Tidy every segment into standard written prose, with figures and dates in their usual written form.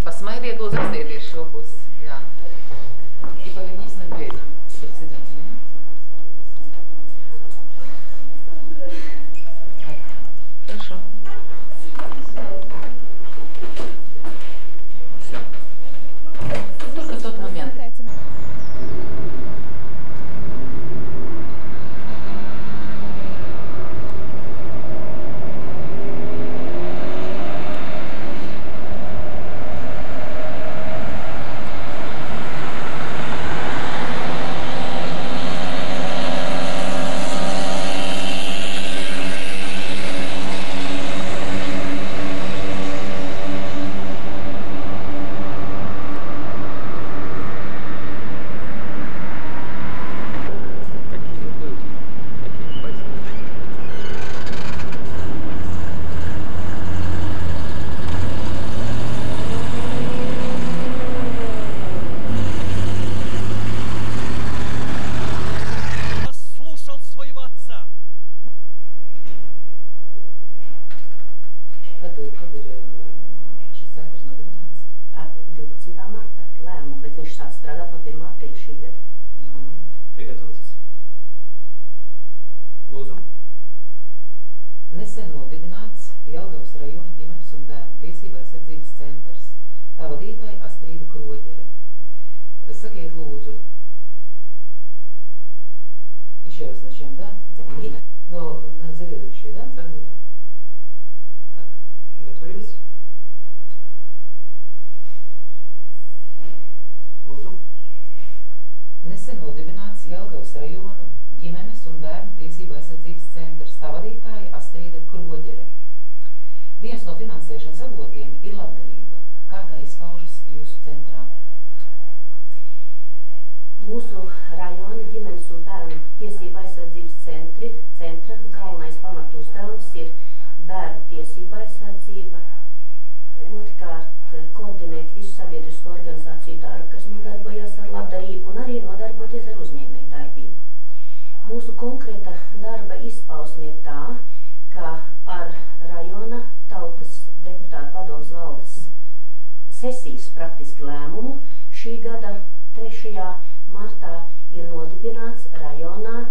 Посмотри, лūdzu, apstieties šo pusi. Jā. И повернись на дверь. Хорошо. Все. Только тот момент. Nesen nodibināts Jelgavas rajona ģimenes un bērnu tiesību aizsardzības centrs. Tā vadītāja Astrīda Kroģere. Sakiet, lūdzu, еще раз начнем, да? Но на заведующей, да? Да. Так, готовились? Lūdzu. Nesen nodibināts Jelgavas rajona ģimenes un bērnu tiesību aizsardzības centrs. Tā vadītāja Astrīda Kroģere. Viens no finansēšanas avotiem ir labdarība. Kā tā izpaužas jūsu centrā? Mūsu rajona ģimenes un bērnu tiesību aizsardzības centra galvenais pamatuzdevums ir bērnu tiesību aizsardzība, otrkārt koordinēt visu sabiedrisko organizāciju darbu, kas nodarbojas ar labdarību un arī nodarboties ar uzņēmēju darbību. Mūsu konkrēta darba izpausme ir tā, ka ar rajona tautas deputātu padomes valdes sesijas praktiski lēmumu šī gada 3. martā ir nodibināts rajonā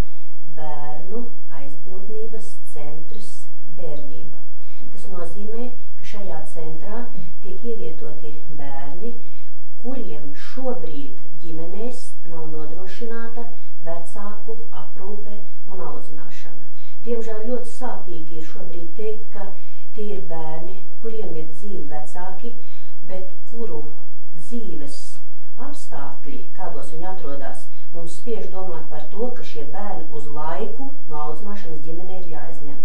bērnu aizbildnības centrs Bērnība. Tas nozīmē, ka šajā centrā tiek ievietoti bērni, kuriem šobrīd ģimenēs nav nodrošināta vecāku aprūpe un audzināšana. Diemžēl ļoti sāpīgi ir šobrīd teikt, ka tie ir bērni, kuriem ir dzīvi vecāki, bet kuru dzīves apstākļi, kādos viņi atrodas, mums spiež domāt par to, ka šie bērni uz laiku no audzināšanas ģimenē ir jāizņem.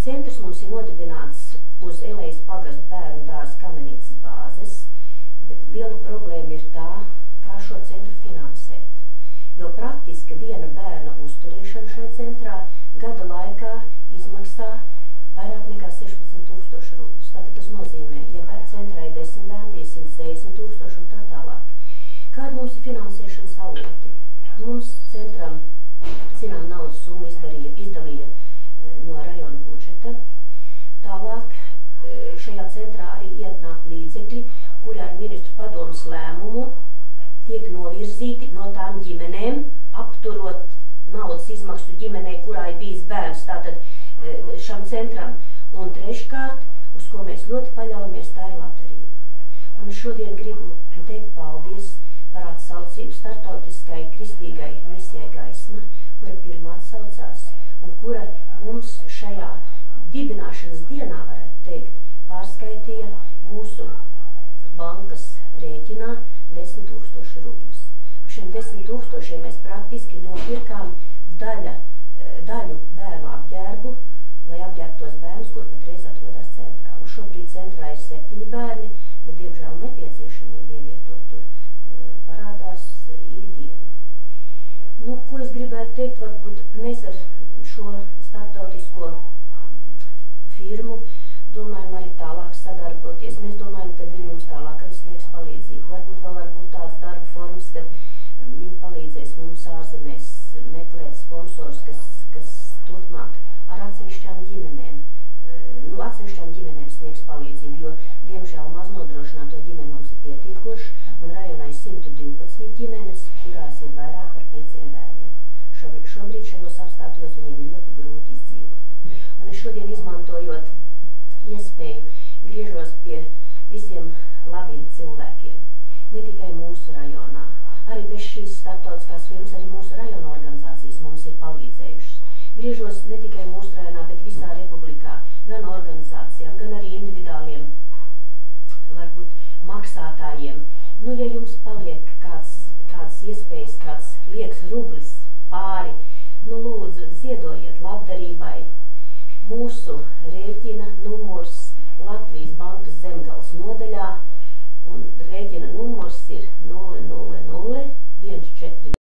Centrs mums ir nodibināts uz Elejas pagastu bērnu dārza Kamenīcas bāzes, bet liela problēma ir tā, kā šo centru finansēt. Jo praktiski viena bērna uzturēšana šai centrā gada laikā izmaksā vairāk nekā 16,000 rubļus. Tātad tas nozīmē, ja centrā ir 10 bērni, 160,000 un tā tālāk. Kāda mums ir finansēšanas avoti? Mums centram, zinām, naudas summu izdalīja no rajona budžeta. Tālāk šajā centrā arī ienāk līdzekļi, kuri ar ministru padomes lēmumu tiek novirzīti no tām ģimenēm, apturot naudas izmaksu ģimenei, kurā ir bijis bērns, tātad šam centram. Un treškārt, uz ko mēs ļoti paļaujamies, tā ir labdarība. Un es šodien gribu teikt paldies par atsaucību startautiskai kristīgai misijai Gaisma, kura pirmā atsaucās un kura mums šajā dibināšanas dienā, varētu teikt, pārskaitīja mūsu bankas rēķinā 10,000 rubļus. Par šiem 10,000 mēs praktiski nopirkām daļu bērnu apģērbu, lai apģērbtos bērnus, kur patreiz atrodas centrā. Un šobrīd centrā ir 7 bērni, bet diemžēl nepieciešamība ievietot tur parādās ikdienu. Nu, ko es gribētu teikt, varbūt mēs ar šo starptautisko firmu domājam arī tālāk sadarboties. Mēs domājam, ka viņi mums tālāk arī sniegs palīdzību. Varbūt vēl var būt tāds darba formas, kad viņi palīdzēs mums ārzemēs meklēt sponsors, kas turpmāk ar atsevišķām ģimenēm, atsevišķām ģimenēm sniegs palīdzību, jo, diemžēl, maznodrošināto ģimeni mums ir pietiekoši, un rajonā ir 112 ģimenes, kurās ir vairāk par 5 bērniem. Šobrīd šajos apstākļos viņiem ļoti grūti izdzīvot. Un es šodien, izmantojot iespēju, griežos pie visiem labiem cilvēkiem, ne tikai mūsu rajonā. Arī bez šīs starptautiskās firmas, arī mūsu rajona organizācijas mums ir palīdzējušas. Griežos ne tikai mūsu rajonā, bet visā republikā, gan organizācijām, gan arī individuāliem, varbūt maksātājiem. Nu, ja jums paliek kādas iespējas, kāds liekas rublis pāri, nu lūdzu, ziedojiet labdarībai. Mūsu rēķina numurs Latvijas bankas Zemgales nodaļā, un rēķina numurs ir 000 140